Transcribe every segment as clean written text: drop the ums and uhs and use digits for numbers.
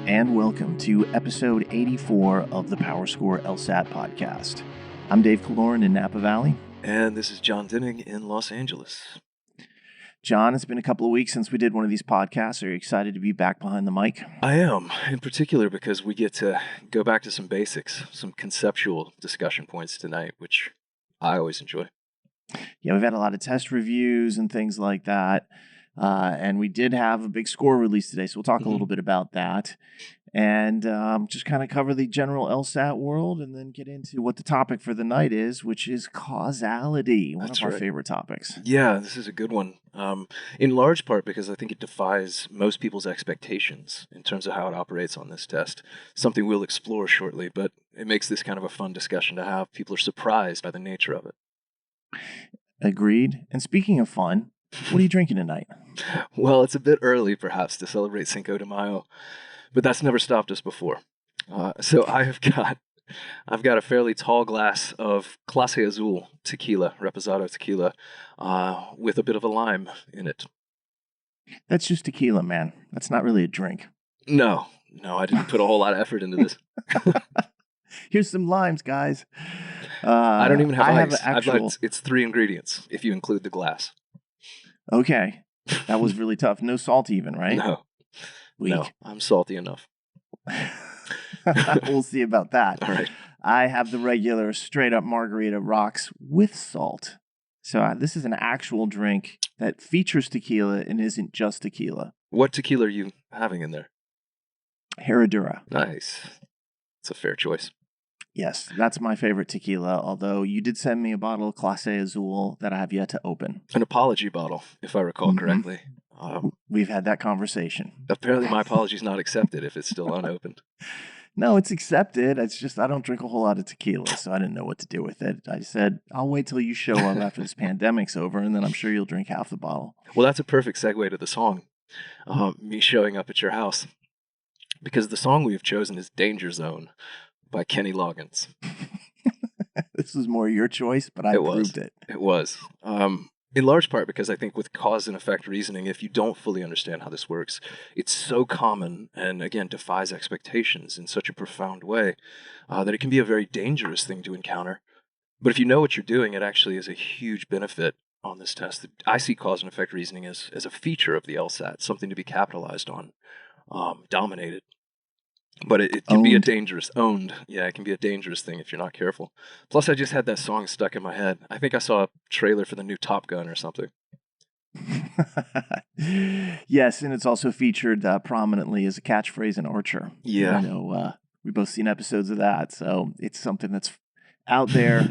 and welcome to episode 84 of the PowerScore LSAT podcast. I'm Dave Kaloran in Napa Valley. And this is Jon Dinning in Los Angeles. Jon, it's been a couple of weeks since we did one of these podcasts. Are you excited to be back behind the mic? I am, in particular because we get to go back to some basics, some conceptual discussion points tonight, which I always enjoy. Yeah, we've had a lot of test reviews and things like that. And we did have a big score release today, so we'll talk a little bit about that. And just kind of cover the general LSAT world and then get into what the topic for the night is, which is causality, one of our favorite topics. Yeah, this is a good one. In large part because I think it defies most people's expectations in terms of how it operates on this test. Something we'll explore shortly, but it makes this kind of a fun discussion to have. People are surprised by the nature of it. Agreed. And speaking of fun, what are you drinking tonight? Well, it's a bit early, perhaps, to celebrate Cinco de Mayo, but that's never stopped us before. So I've got a fairly tall glass of Clase Azul tequila, Reposado tequila, with a bit of a lime in it. That's just tequila, man. That's not really a drink. No, I didn't put a whole lot of effort into this. Here's some limes, guys. I don't even have ice. It's 3 ingredients, if you include the glass. Okay. That was really tough. No salt even, right? No. Weak. No, I'm salty enough. We'll see about that. All right. I have the regular straight-up margarita rocks with salt. So this is an actual drink that features tequila and isn't just tequila. What tequila are you having in there? Herradura. Nice. It's a fair choice. Yes, that's my favorite tequila, although you did send me a bottle of Clase Azul that I have yet to open. An apology bottle, if I recall correctly. We've had that conversation. Apparently my apology is not accepted if it's still unopened. No, it's accepted. It's just I don't drink a whole lot of tequila, so I didn't know what to do with it. I said, I'll wait till you show up after this pandemic's over, and then I'm sure you'll drink half the bottle. Well, that's a perfect segue to the song, me showing up at your house. Because the song we've chosen is Danger Zone by Kenny Loggins. This was more your choice, but I approved it. It was. In large part because I think with cause and effect reasoning, if you don't fully understand how this works, it's so common and, again, defies expectations in such a profound way that it can be a very dangerous thing to encounter. But if you know what you're doing, it actually is a huge benefit on this test. I see cause and effect reasoning as a feature of the LSAT, something to be capitalized on, dominated. But it can be a dangerous, it can be a dangerous thing if you're not careful. Plus, I just had that song stuck in my head. I think I saw a trailer for the new Top Gun or something. Yes, and it's also featured prominently as a catchphrase in Archer. Yeah. I know we've both seen episodes of that, so it's something that's out there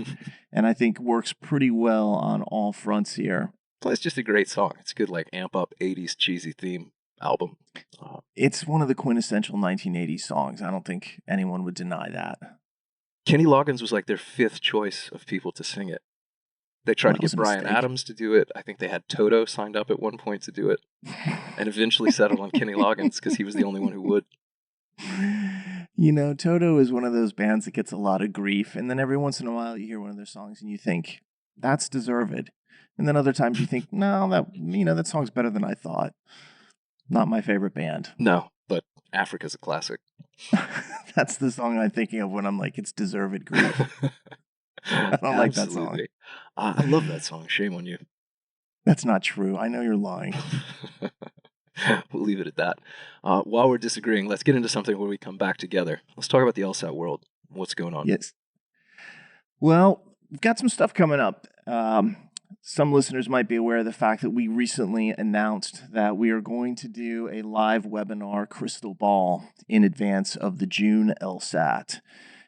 and I think works pretty well on all fronts here. Plus, it's just a great song. It's a good, amp up 80s cheesy theme album. It's one of the quintessential 1980s songs. I don't think anyone would deny that. Kenny Loggins was their 5th choice of people to sing it. They tried to get Bryan Adams to do it. I think they had Toto signed up at one point to do it, and eventually settled on Kenny Loggins because he was the only one who would. You know, Toto is one of those bands that gets a lot of grief, and then every once in a while you hear one of their songs and you think, that's deserved. And then other times you think, no, that song's better than I thought. Not my favorite band. No, but Africa's a classic. That's the song I'm thinking of when I'm like, it's deserved grief. I don't like that song. I love that song. Shame on you. That's not true. I know you're lying. We'll leave it at that. While we're disagreeing, let's get into something where we come back together. Let's talk about the LSAT world. What's going on? Yes. Well, we've got some stuff coming up. Some listeners might be aware of the fact that we recently announced that we are going to do a live webinar crystal ball in advance of the June LSAT.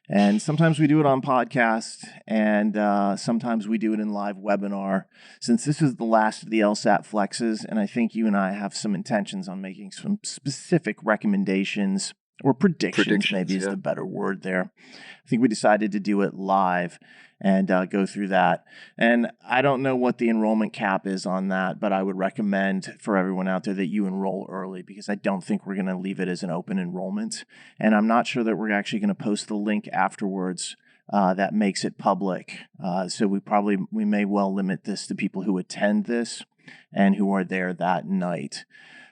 And sometimes we do it on podcast, and sometimes we do it in live webinar. Since this is the last of the LSAT-Flexes, and I think you and I have some intentions on making some specific recommendations, or predictions maybe is the better word there. I think we decided to do it live and go through that. And I don't know what the enrollment cap is on that, but I would recommend for everyone out there that you enroll early because I don't think we're going to leave it as an open enrollment. And I'm not sure that we're actually going to post the link afterwards that makes it public. So we may well limit this to people who attend this. and who are there that night.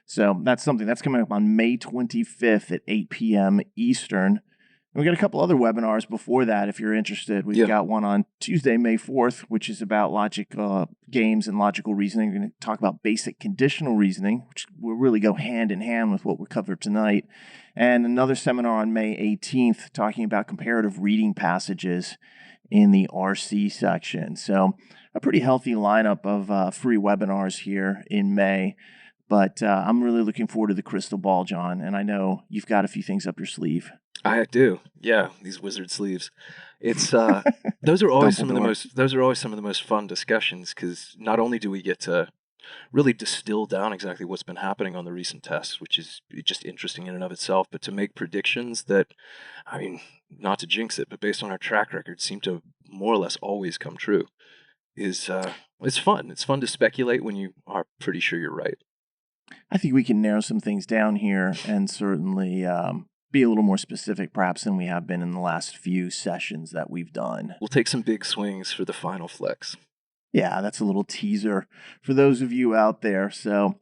So that's something that's coming up on May 25th at 8 p.m. Eastern. And we got a couple other webinars before that if you're interested. We've got one on Tuesday, May 4th, which is about logic games and logical reasoning. We're going to talk about basic conditional reasoning, which will really go hand in hand with what we covered tonight. And another seminar on May 18th talking about comparative reading passages in the RC section. So a pretty healthy lineup of free webinars here in May. But I'm really looking forward to the crystal ball, Jon, and I know you've got a few things up your sleeve. I do. Yeah, these wizard sleeves. It's those are always some of the most fun discussions, because not only do we get to really distill down exactly what's been happening on the recent tests, which is just interesting in and of itself, but to make predictions that, I mean, not to jinx it, but based on our track record, seem to more or less always come true. It's fun. It's fun to speculate when you are pretty sure you're right. I think we can narrow some things down here and certainly be a little more specific perhaps than we have been in the last few sessions that we've done. We'll take some big swings for the final flex. Yeah, that's a little teaser for those of you out there. So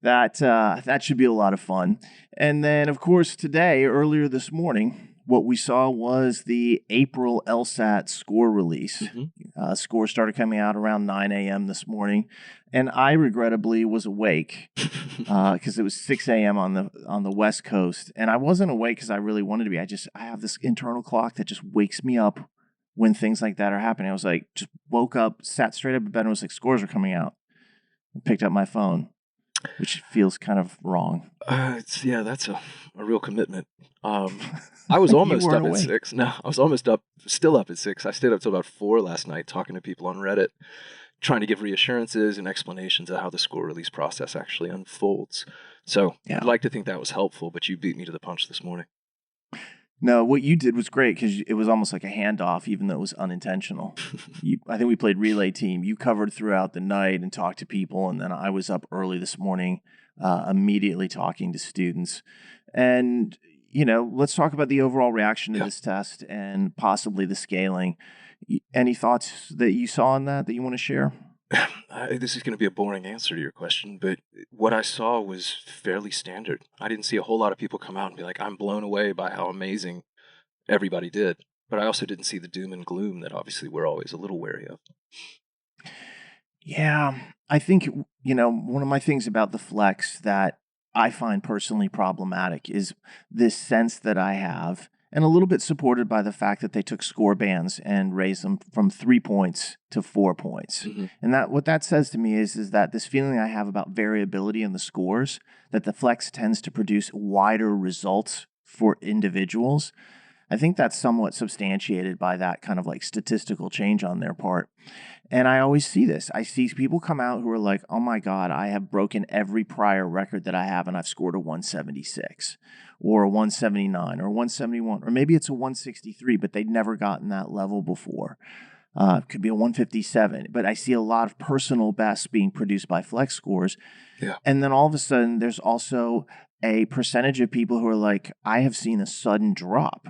that should be a lot of fun. And then, of course, today, earlier this morning, what we saw was the April LSAT score release. Mm-hmm. Score started coming out around 9 a.m. this morning, and I regrettably was awake because it was 6 a.m. on the West Coast, and I wasn't awake because I really wanted to be. I have this internal clock that just wakes me up when things like that are happening. I was like, just woke up, sat straight up in bed, and was like, scores are coming out, and picked up my phone, which feels kind of wrong. That's a real commitment. I was almost up at 6. No, I was still up at 6. I stayed up till about 4 last night talking to people on Reddit, trying to give reassurances and explanations of how the score release process actually unfolds. So I'd like to think that was helpful, but you beat me to the punch this morning. No, what you did was great because it was almost like a handoff, even though it was unintentional. I think we played relay team. You covered throughout the night and talked to people, and then I was up early this morning, immediately talking to students. And, let's talk about the overall reaction to this test and possibly the scaling. Any thoughts that you saw on that you want to share? This is going to be a boring answer to your question, but what I saw was fairly standard. I didn't see a whole lot of people come out and be like, I'm blown away by how amazing everybody did. But I also didn't see the doom and gloom that obviously we're always a little wary of. Yeah, I think, one of my things about the flex that I find personally problematic is this sense that I have, and a little bit supported by the fact that they took score bands and raised them from 3 points to 4 points. Mm-hmm. And what that says to me is that this feeling I have about variability in the scores, that the flex tends to produce wider results for individuals. I think that's somewhat substantiated by that kind of like statistical change on their part. And I always see this. I see people come out who are like, oh my God, I have broken every prior record that I have and I've scored a 176 or a 179 or a 171, or maybe it's a 163, but they'd never gotten that level before. It could be a 157, but I see a lot of personal bests being produced by flex scores. Yeah. And then all of a sudden, there's also a percentage of people who are like, I have seen a sudden drop.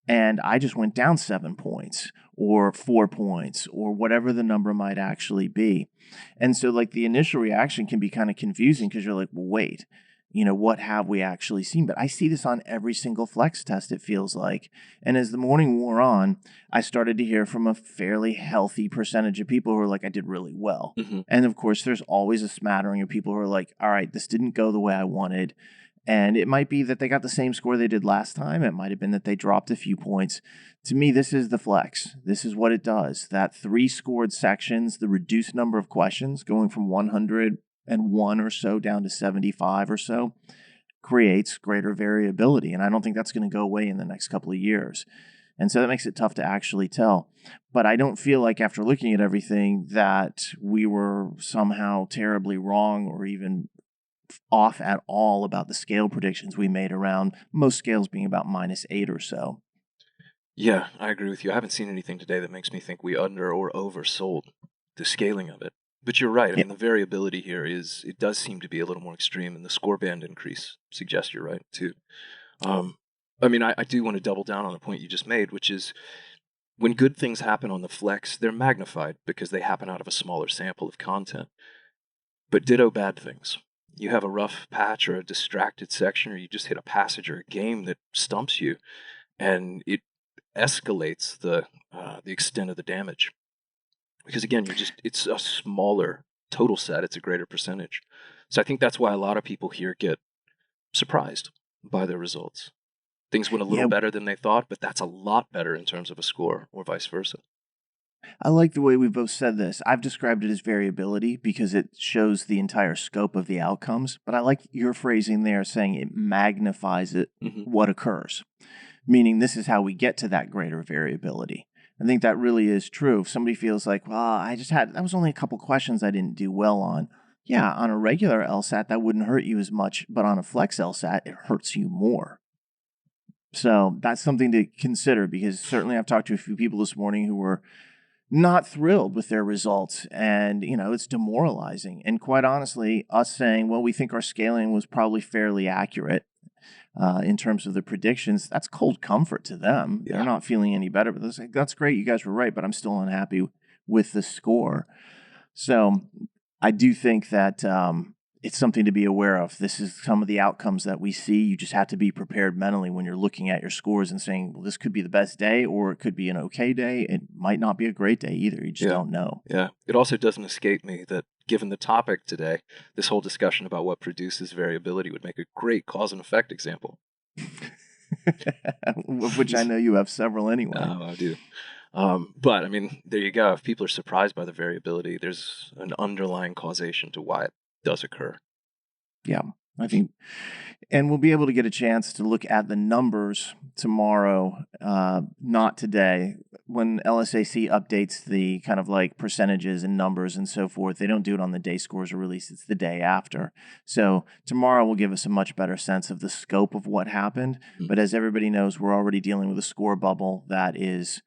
And I just went down 7 points or 4 points or whatever the number might actually be. And so like the initial reaction can be kind of confusing because you're like, well, wait, what have we actually seen? But I see this on every single flex test, it feels like. And as the morning wore on, I started to hear from a fairly healthy percentage of people who are like, I did really well. Mm-hmm. And of course, there's always a smattering of people who are like, all right, this didn't go the way I wanted. And it might be that they got the same score they did last time. It might have been that they dropped a few points. To me, this is the flex. This is what it does. That 3 scored sections, the reduced number of questions going from 101 or so down to 75 or so, creates greater variability. And I don't think that's going to go away in the next couple of years. And so that makes it tough to actually tell. But I don't feel like after looking at everything that we were somehow terribly wrong or even off at all about the scale predictions we made around most scales being about -8 or so. Yeah, I agree with you. I haven't seen anything today that makes me think we under or oversold the scaling of it. But you're right. I mean, the variability here it does seem to be a little more extreme, and the score band increase suggests you're right too. I do want to double down on a point you just made, which is when good things happen on the flex, they're magnified because they happen out of a smaller sample of content. But ditto bad things. You have a rough patch or a distracted section, or you just hit a passage or a game that stumps you, and it escalates the extent of the damage. Because again, it's a smaller total set, it's a greater percentage. So I think that's why a lot of people here get surprised by their results. Things went a little better than they thought, but that's a lot better in terms of a score, or vice versa. I like the way we both said this. I've described it as variability because it shows the entire scope of the outcomes, but I like your phrasing there saying it magnifies it, what occurs, meaning this is how we get to that greater variability. I think that really is true. If somebody feels like, well, that was only a couple questions I didn't do well on. Yeah, on a regular LSAT, that wouldn't hurt you as much, but on a flex LSAT, it hurts you more. So that's something to consider, because certainly I've talked to a few people this morning who were not thrilled with their results, and it's demoralizing. And quite honestly, us saying, well, we think our scaling was probably fairly accurate in terms of the predictions, that's cold comfort to them. Yeah. They're not feeling any better, but that's great, you guys were right, but I'm still unhappy with the score. So I do think that it's something to be aware of. This is some of the outcomes that we see. You just have to be prepared mentally when you're looking at your scores and saying, well, this could be the best day, or it could be an okay day. It might not be a great day either. You just don't know. Yeah. It also doesn't escape me that given the topic today, this whole discussion about what produces variability would make a great cause and effect example. Of which I know you have several anyway. Oh, I do. But I mean, there you go. If people are surprised by the variability, there's an underlying causation to why it does occur. Yeah, I think, and we'll be able to get a chance to look at the numbers tomorrow, not today. When LSAC updates the kind of like percentages and numbers and so forth, they don't do it on the day scores are released. It's the day after. So tomorrow will give us a much better sense of the scope of what happened. But as everybody knows, we're already dealing with a score bubble that is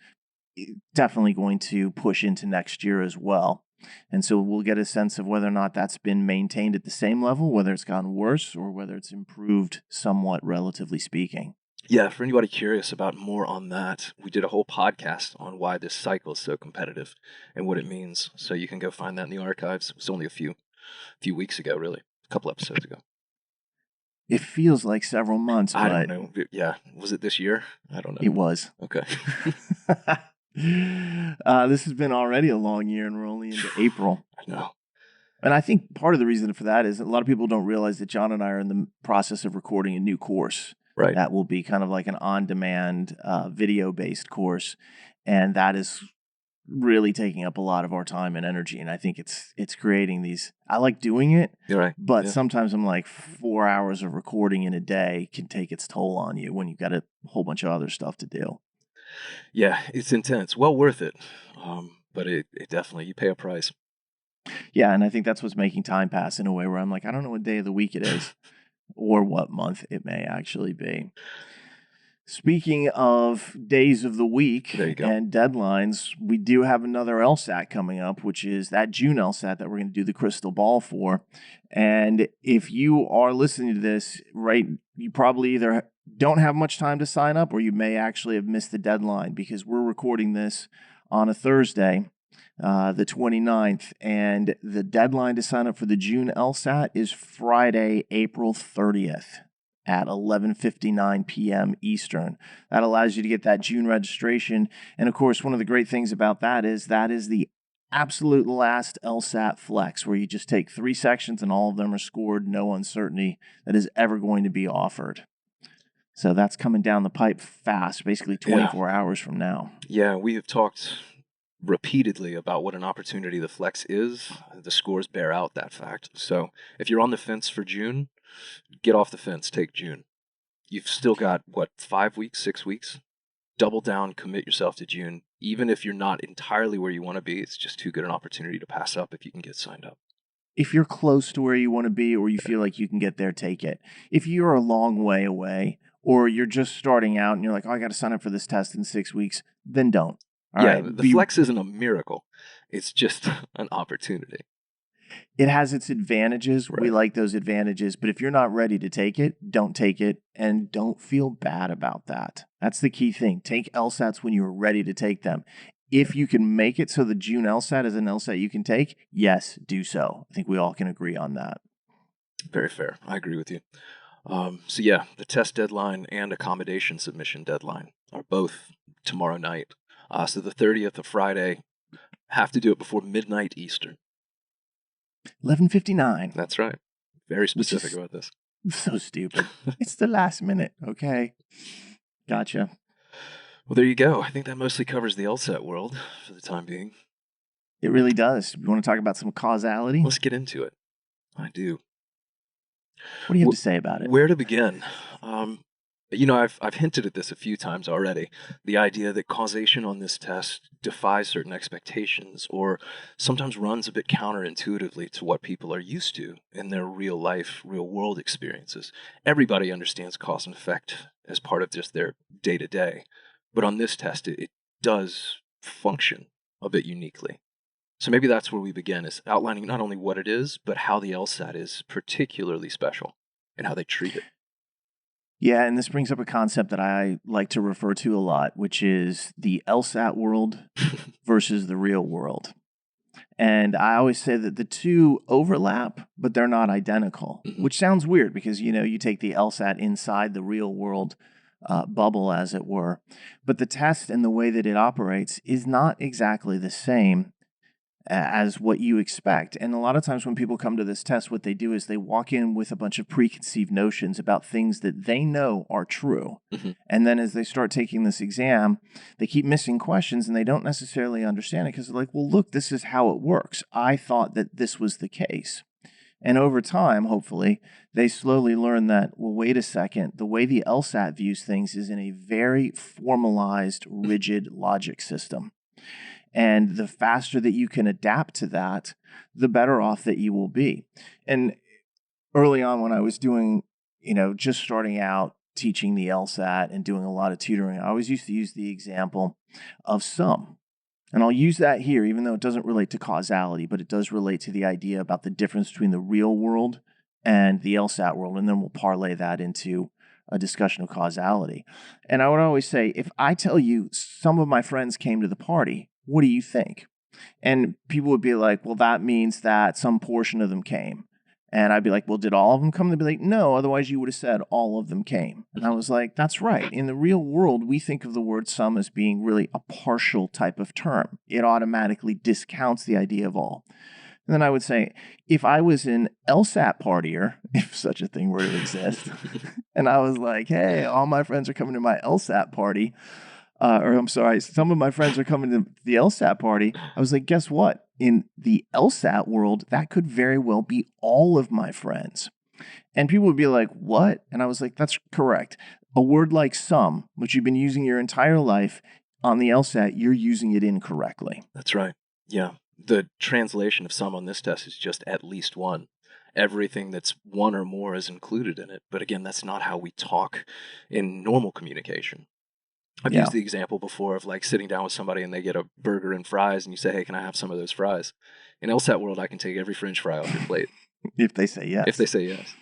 definitely going to push into next year as well. And so we'll get a sense of whether or not that's been maintained at the same level, whether it's gotten worse, or whether it's improved somewhat, relatively speaking. Yeah, for anybody curious about more on that, we did a whole podcast on why this cycle is so competitive and what it means. So you can go find that in the archives. It was only a few weeks ago, really, a couple episodes ago. It feels like several months. I don't know. Yeah, was it this year? I don't know. It was. Okay. This has been already a long year, and we're only into April. I know. And I think part of the reason for that is a lot of people don't realize that Jon and I are in the process of recording a new course. Right. That will be kind of like an on-demand, video-based course, and that is really taking up a lot of our time and energy. And I think it's creating these. I like doing it, You're right. but sometimes I'm like 4 hours of recording in a day can take its toll on you when you've got a whole bunch of other stuff to do. Yeah, it's intense. Well worth it, but it definitely, you pay a price. Yeah, and I think that's what's making time pass in a way where I'm like, I don't know what day of the week it is or what month it may actually be. Speaking of days of the week and deadlines, we do have another LSAT coming up, which is that June LSAT that we're going to do the crystal ball for. And if you are listening to this, right, you probably either don't have much time to sign up, or you may actually have missed the deadline, because we're recording this on a Thursday, the 29th, and the deadline to sign up for the June LSAT is Friday, April 30th. At 11:59 p.m. Eastern. That allows you to get that June registration. And of course, one of the great things about that is the absolute last LSAT-Flex, where you just take 3 sections and all of them are scored, no uncertainty, that is ever going to be offered. So that's coming down the pipe fast, basically 24 hours from now. Yeah, we have talked repeatedly about what an opportunity the Flex is. The scores bear out that fact. So if you're on the fence for June, get off the fence, take June. You've still got, 5 weeks, 6 weeks? Double down, commit yourself to June. Even if you're not entirely where you want to be, it's just too good an opportunity to pass up if you can get signed up. If you're close to where you want to be, or you feel like you can get there, take it. If you're a long way away, or you're just starting out and you're like, oh, I got to sign up for this test in 6 weeks, then don't. All right? The Flex isn't a miracle. It's just an opportunity. It has its advantages. Right. We like those advantages. But if you're not ready to take it, don't take it. And don't feel bad about that. That's the key thing. Take LSATs when you're ready to take them. if you can make it so the June LSAT is an LSAT you can take, yes, do so. I think we all can agree on that. Very fair. I agree with you. So yeah, the test deadline and accommodation submission deadline are both tomorrow night. So the 30th of Friday, have to do it before midnight Eastern. 11:59. That's right. Very specific about this. So stupid. It's the last minute. Okay. Gotcha. Well, there you go. I think that mostly covers the LSAT world for the time being. It really does. You want to talk about some causality? Let's get into it. I do. What do you have to say about it? Where to begin? I've hinted at this a few times already. The idea that causation on this test defies certain expectations, or sometimes runs a bit counterintuitively to what people are used to in their real life, real world experiences. Everybody understands cause and effect as part of just their day to day, but on this test, it does function a bit uniquely. So maybe that's where we begin, is outlining not only what it is, but how the LSAT is particularly special and how they treat it. Yeah, and this brings up a concept that I like to refer to a lot, which is the LSAT world versus the real world. And I always say that the two overlap, but they're not identical, which sounds weird because, you take the LSAT inside the real world bubble, as it were. But the test and the way that it operates is not exactly the same as what you expect. And a lot of times when people come to this test, what they do is they walk in with a bunch of preconceived notions about things that they know are true. And then as they start taking this exam, they keep missing questions and they don't necessarily understand it because they're like, well, look, this is how it works. I thought that this was the case. And over time, hopefully, they slowly learn that, well, wait a second, the way the LSAT views things is in a very formalized, rigid logic system. And the faster that you can adapt to that, the better off that you will be. And early on when I was doing, just starting out teaching the LSAT and doing a lot of tutoring, I always used to use the example of sum. And I'll use that here, even though it doesn't relate to causality, but it does relate to the idea about the difference between the real world and the LSAT world. And then we'll parlay that into a discussion of causality. And I would always say, if I tell you some of my friends came to the party, what do you think? And people would be like, well, that means that some portion of them came. And I'd be like, well, did all of them come? They'd be like, no, otherwise you would have said all of them came. And I was like, that's right. In the real world, we think of the word some as being really a partial type of term. It automatically discounts the idea of all. And then I would say, if I was an LSAT partier, if such a thing were to exist, and I was like, hey, all my friends are coming to my LSAT party, some of my friends are coming to the LSAT party. I was like, guess what? In the LSAT world, that could very well be all of my friends. And people would be like, what? And I was like, that's correct. A word like some, which you've been using your entire life, on the LSAT, you're using it incorrectly. That's right. Yeah. The translation of some on this test is just at least one. Everything that's one or more is included in it. But again, that's not how we talk in normal communication. I've used the example before of like sitting down with somebody and they get a burger and fries and you say, hey, can I have some of those fries? In LSAT world, I can take every French fry off your plate. If they say yes. If they say yes.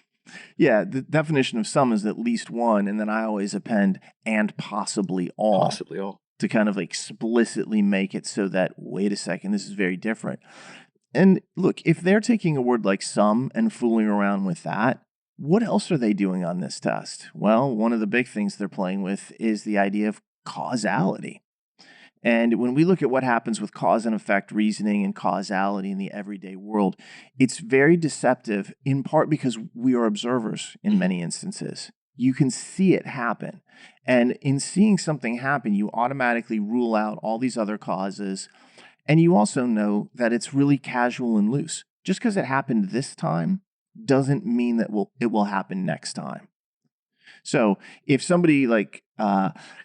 Yeah, the definition of some is at least one, and then I always append and possibly all. Possibly all. To kind of explicitly make it so that, wait a second, this is very different. And look, if they're taking a word like some and fooling around with that, what else are they doing on this test? Well, one of the big things they're playing with is the idea of causality. And when we look at what happens with cause and effect reasoning and causality in the everyday world, it's very deceptive, in part because we are observers in many instances. You can see it happen. And in seeing something happen, you automatically rule out all these other causes. And you also know that it's really casual and loose. Just because it happened this time doesn't mean that it will happen next time. So if somebody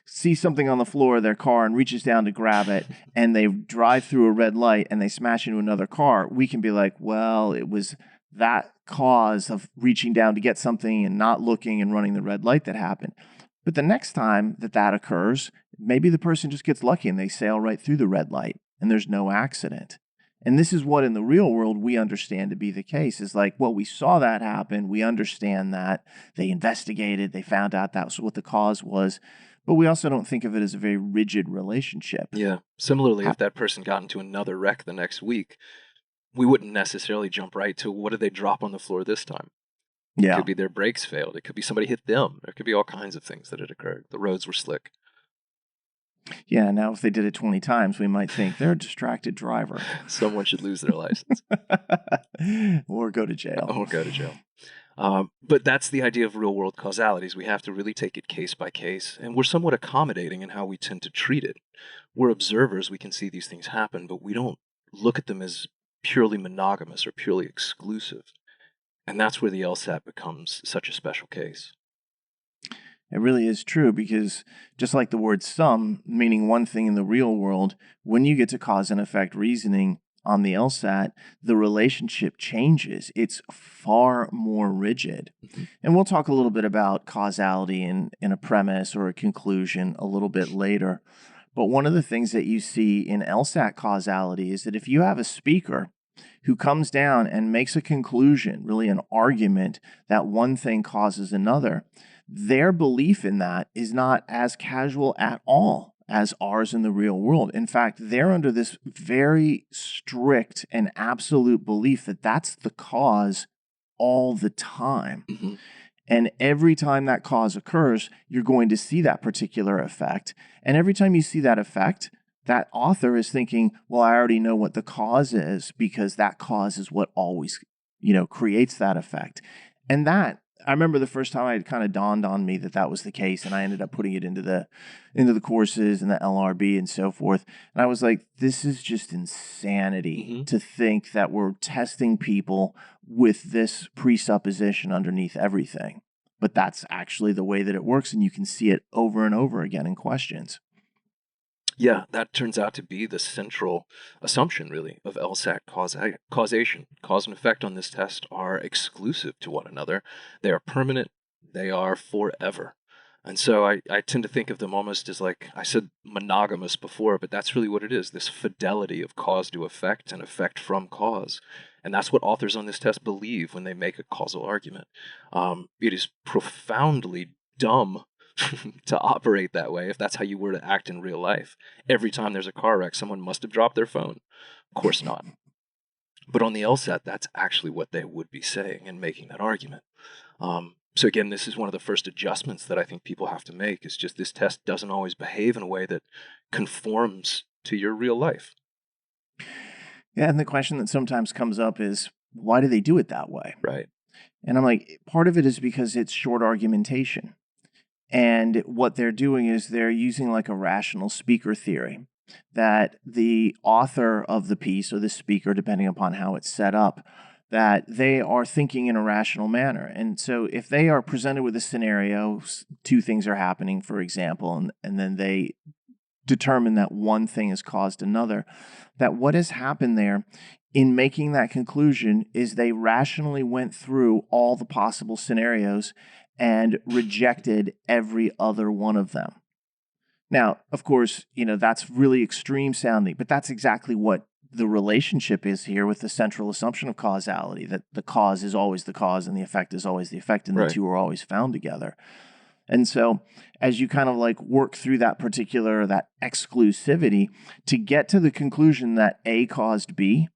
sees something on the floor of their car and reaches down to grab it and they drive through a red light and they smash into another car, we can be like, well, it was that cause of reaching down to get something and not looking and running the red light that happened. But the next time that occurs, maybe the person just gets lucky and they sail right through the red light and there's no accident. And this is what in the real world we understand to be the case, is like, well, we saw that happen. We understand that. They investigated. They found out that was what the cause was. But we also don't think of it as a very rigid relationship. Yeah. Similarly, if that person got into another wreck the next week, we wouldn't necessarily jump right to what did they drop on the floor this time? It Yeah. could be their brakes failed. It could be somebody hit them. There could be all kinds of things that had occurred. The roads were slick. Yeah, now if they did it 20 times, we might think they're a distracted driver. Someone should lose their license. Or go to jail. Or go to jail. But that's the idea of real-world causalities. We have to really take it case by case, and we're somewhat accommodating in how we tend to treat it. We're observers. We can see these things happen, but we don't look at them as purely monogamous or purely exclusive. And that's where the LSAT becomes such a special case. It really is true, because just like the word some meaning one thing in the real world, when you get to cause and effect reasoning on the LSAT, the relationship changes. It's far more rigid. Mm-hmm. And we'll talk a little bit about causality in a premise or a conclusion a little bit later. But one of the things that you see in LSAT causality is that if you have a speaker who comes down and makes a conclusion, really an argument that one thing causes another, their belief in that is not as casual at all as ours in the real world. In fact, they're under this very strict and absolute belief that that's the cause all the time. Mm-hmm. And every time that cause occurs, you're going to see that particular effect. And every time you see that effect, that author is thinking, well, I already know what the cause is, because that cause is what always, creates that effect. And that, I remember the first time it kind of dawned on me that that was the case, and I ended up putting it into the courses and the LRB and so forth. And I was like, this is just insanity Mm-hmm. to think that we're testing people with this presupposition underneath everything. But that's actually the way that it works, and you can see it over and over again in questions. Yeah, that turns out to be the central assumption, really, of LSAT causation. Cause and effect on this test are exclusive to one another. They are permanent. They are forever. And so I tend to think of them almost as, like I said, monogamous before, but that's really what it is, this fidelity of cause to effect and effect from cause. And that's what authors on this test believe when they make a causal argument. It is profoundly dumb to operate that way if that's how you were to act in real life. Every time there's a car wreck, someone must have dropped their phone. Of course not. But on the LSAT, that's actually what they would be saying and making that argument. So again, this is one of the first adjustments that I think people have to make, is just this test doesn't always behave in a way that conforms to your real life. Yeah, and the question that sometimes comes up is, why do they do it that way? Right. And I'm like, part of it is because it's short argumentation. And what they're doing is they're using like a rational speaker theory, that the author of the piece, or the speaker, depending upon how it's set up, that they are thinking in a rational manner. And so if they are presented with a scenario, two things are happening, for example, and then they determine that one thing has caused another, that what has happened there in making that conclusion is they rationally went through all the possible scenarios and rejected every other one of them. Now, of course, that's really extreme sounding, but that's exactly what the relationship is here with the central assumption of causality, that the cause is always the cause and the effect is always the effect, and Right. the two are always found together. And so as you kind of like work through that exclusivity to get to the conclusion that A caused B,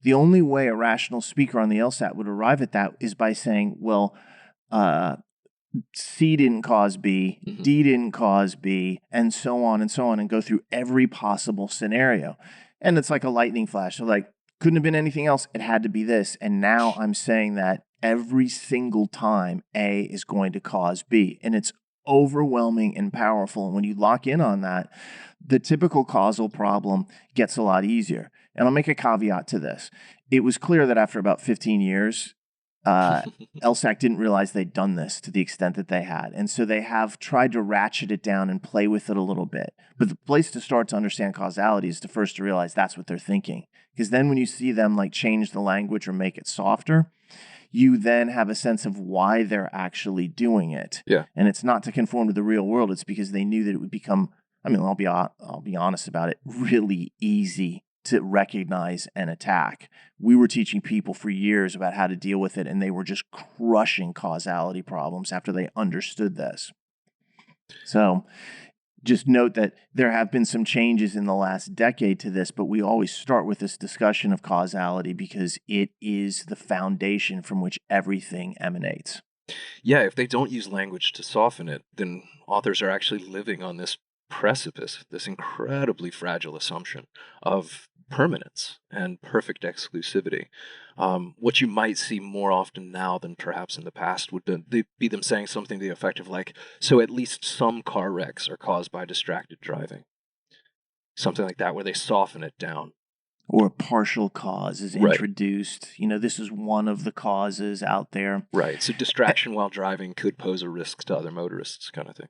the only way a rational speaker on the LSAT would arrive at that is by saying, well, C didn't cause B, Mm-hmm. D didn't cause B, and so on, and go through every possible scenario. And it's like a lightning flash. So like, couldn't have been anything else. It had to be this. And now I'm saying that every single time A is going to cause B. And it's overwhelming and powerful. And when you lock in on that, the typical causal problem gets a lot easier. And I'll make a caveat to this. It was clear that after about 15 years, LSAC didn't realize they'd done this to the extent that they had. And so they have tried to ratchet it down and play with it a little bit. But the place to start to understand causality is to first realize that's what they're thinking. Because then when you see them like change the language or make it softer, you then have a sense of why they're actually doing it. Yeah. And it's not to conform to the real world. It's because they knew that it would become, I'll be honest about it, really easy to recognize and attack. We were teaching people for years about how to deal with it, and they were just crushing causality problems after they understood this. So Just note that there have been some changes in the last decade to this, but we always start with this discussion of causality because it is the foundation from which everything emanates. Yeah, if they don't use language to soften it, then authors are actually living on this precipice, this incredibly fragile assumption of permanence and perfect exclusivity. What you might see more often now than perhaps in the past would be them saying something to the effect of like, so at least some car wrecks are caused by distracted driving. Something like that, where they soften it down. Or a partial cause is Right. introduced. This is one of the causes out there. Right. So distraction while driving could pose a risk to other motorists, kind of thing.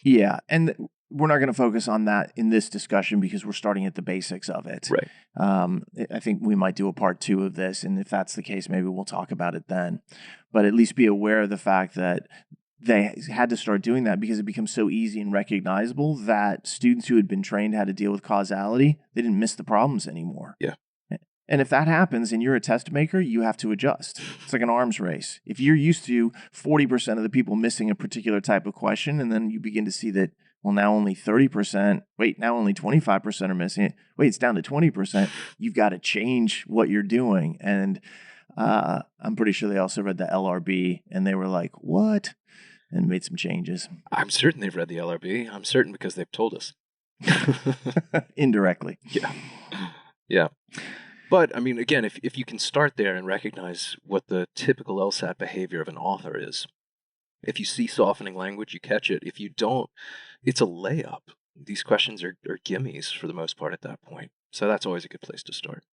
Yeah, and we're not going to focus on that in this discussion because we're starting at the basics of it. Right. I think we might do a part 2 of this, and if that's the case, maybe we'll talk about it then. But at least be aware of the fact that they had to start doing that because it becomes so easy and recognizable that students who had been trained how to deal with causality, they didn't miss the problems anymore. Yeah. And if that happens and you're a test maker, you have to adjust. It's like an arms race. If you're used to 40% of the people missing a particular type of question, and then you begin to see that, well, now only 30%, now only 25% are missing it. Wait, it's down to 20%. You've got to change what you're doing. And I'm pretty sure they also read the LRB and they were like, what? And made some changes. I'm certain they've read the LRB. I'm certain because they've told us. Indirectly. Yeah. Yeah. But, I mean, again, if you can start there and recognize what the typical LSAT behavior of an author is, if you see softening language, you catch it. If you don't, it's a layup. These questions are gimmies for the most part at that point. So that's always a good place to start.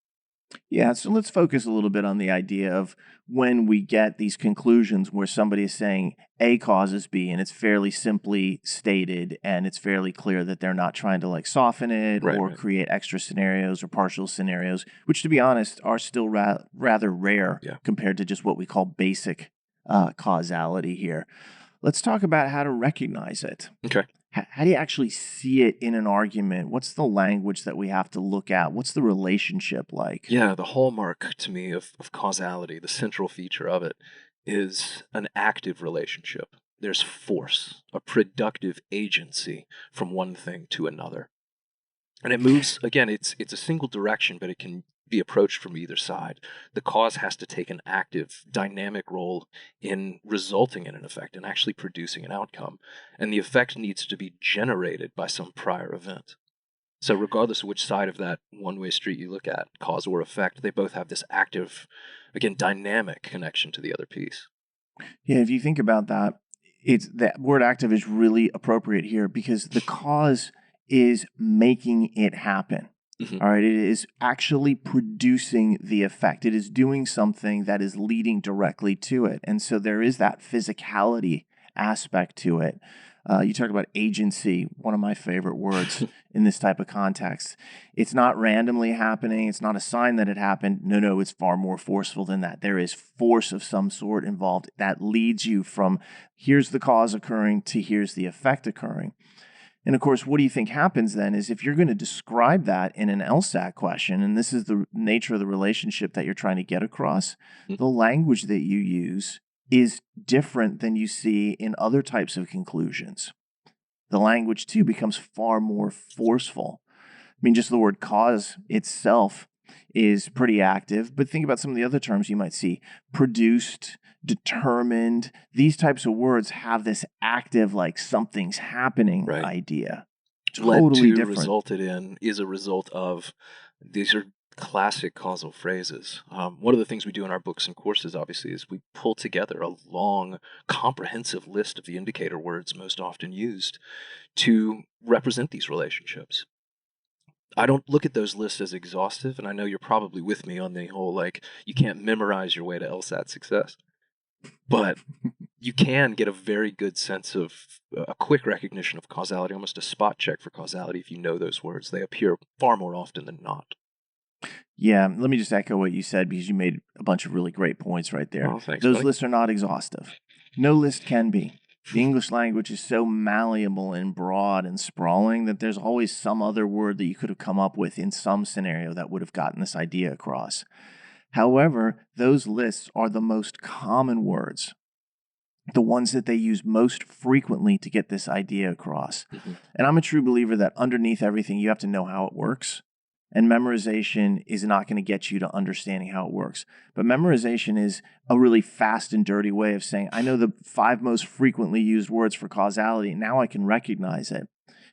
Yeah, so let's focus a little bit on the idea of when we get these conclusions where somebody is saying A causes B, and it's fairly simply stated, and it's fairly clear that they're not trying to like soften it or create extra scenarios or partial scenarios, which to be honest are still rather rare compared to just what we call basic causality here. Let's talk about how to recognize it. Okay. How do you actually see it in an argument? What's the language that we have to look at? What's the relationship like? Yeah, the hallmark to me of causality, the central feature of it, is an active relationship. There's force, a productive agency from one thing to another. And it moves, again, it's a single direction, but it can be approached from either side. The cause has to take an active, dynamic role in resulting in an effect and actually producing an outcome. And the effect needs to be generated by some prior event. So regardless of which side of that one-way street you look at, cause or effect, they both have this active, again, dynamic connection to the other piece. Yeah, if you think about that, it's that word active is really appropriate here because the cause is making it happen. Mhm. All right, it is actually producing the effect. It is doing something that is leading directly to it. And so there is that physicality aspect to it. You talk about agency, one of my favorite words in this type of context. It's not randomly happening. It's not a sign that it happened. No, it's far more forceful than that. There is force of some sort involved that leads you from here's the cause occurring to here's the effect occurring. And of course, what do you think happens then is if you're going to describe that in an LSAT question, and this is the nature of the relationship that you're trying to get across, the language that you use is different than you see in other types of conclusions. The language, too, becomes far more forceful. I mean, just the word cause itself is pretty active, but think about some of the other terms you might see. Produced, determined, these types of words have this active, like something's happening idea. Totally different. Resulted in is a result of. These are classic causal phrases. One of the things we do in our books and courses, obviously, is we pull together a long, comprehensive list of the indicator words most often used to represent these relationships. I don't look at those lists as exhaustive, and I know you're probably with me on the whole, like, you can't memorize your way to LSAT success. But you can get a very good sense of a quick recognition of causality, almost a spot check for causality if you know those words. They appear far more often than not. Yeah, let me just echo what you said because you made a bunch of really great points right there. Oh, thanks, Those buddy. lists are not exhaustive. No list can be. The English language is so malleable and broad and sprawling that there's always some other word that you could have come up with in some scenario that would have gotten this idea across. However, those lists are the most common words. the ones that they use most frequently to get this idea across. Mm-hmm. And I'm a true believer that underneath everything, you have to know how it works. And memorization is not going to get you to understanding how it works. But memorization is a really fast and dirty way of saying, I know the 5 most frequently used words for causality. Now I can recognize it.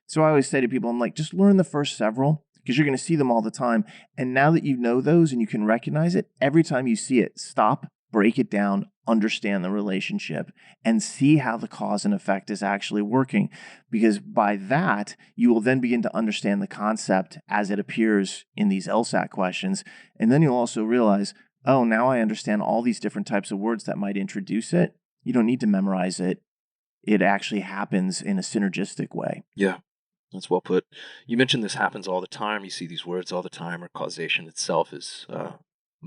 So I always say to people, I'm like, just learn the first several because you're going to see them all the time. And now that you know those and you can recognize it, every time you see it, stop, break it down, understand the relationship, and see how the cause and effect is actually working. Because by that, you will then begin to understand the concept as it appears in these LSAT questions. And then you'll also realize, oh, now I understand all these different types of words that might introduce it. You don't need to memorize it. It actually happens in a synergistic way. Yeah, that's well put. You mentioned this happens all the time. You see these words all the time, or causation itself is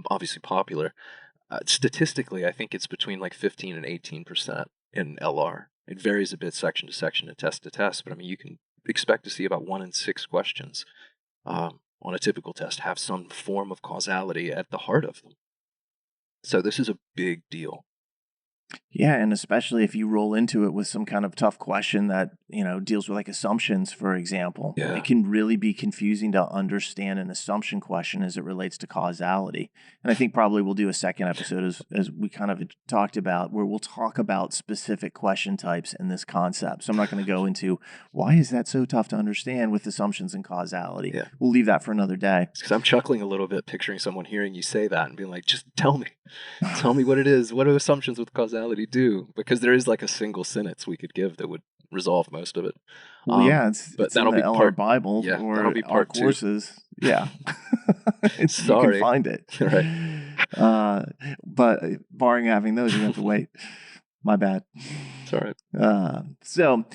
obviously popular. Statistically, I think it's between like 15 and 18% in LR. It varies a bit section to section and test to test, but I mean, you can expect to see about 1 in 6 questions on a typical test have some form of causality at the heart of them. So this is a big deal. Yeah, and especially if you roll into it with some kind of tough question that, deals with like assumptions, for example. Yeah. It can really be confusing to understand an assumption question as it relates to causality. And I think probably we'll do a second episode as we kind of talked about, where we'll talk about specific question types in this concept. So I'm not going to go into why is that so tough to understand with assumptions and causality. Yeah. We'll leave that for another day. Because I'm chuckling a little bit picturing someone hearing you say that and being like, just tell me. Tell me what it is. What do assumptions with causality do? Because there is like a single sentence we could give that would resolve most of it. Well, yeah, but it's in that'll the be LR part. Bible Yeah, or that'll be our part 2. courses. Yeah, you can Sorry. find it. Right. But barring having those, you have to wait. My bad. It's all right. So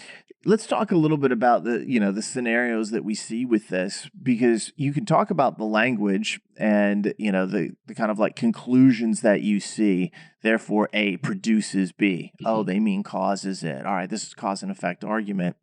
let's talk a little bit about the scenarios that we see with this, because you can talk about the language and the kind of like conclusions that you see. Therefore, A produces B. Mm-hmm. Oh, they mean causes it. All right, this is cause and effect argument.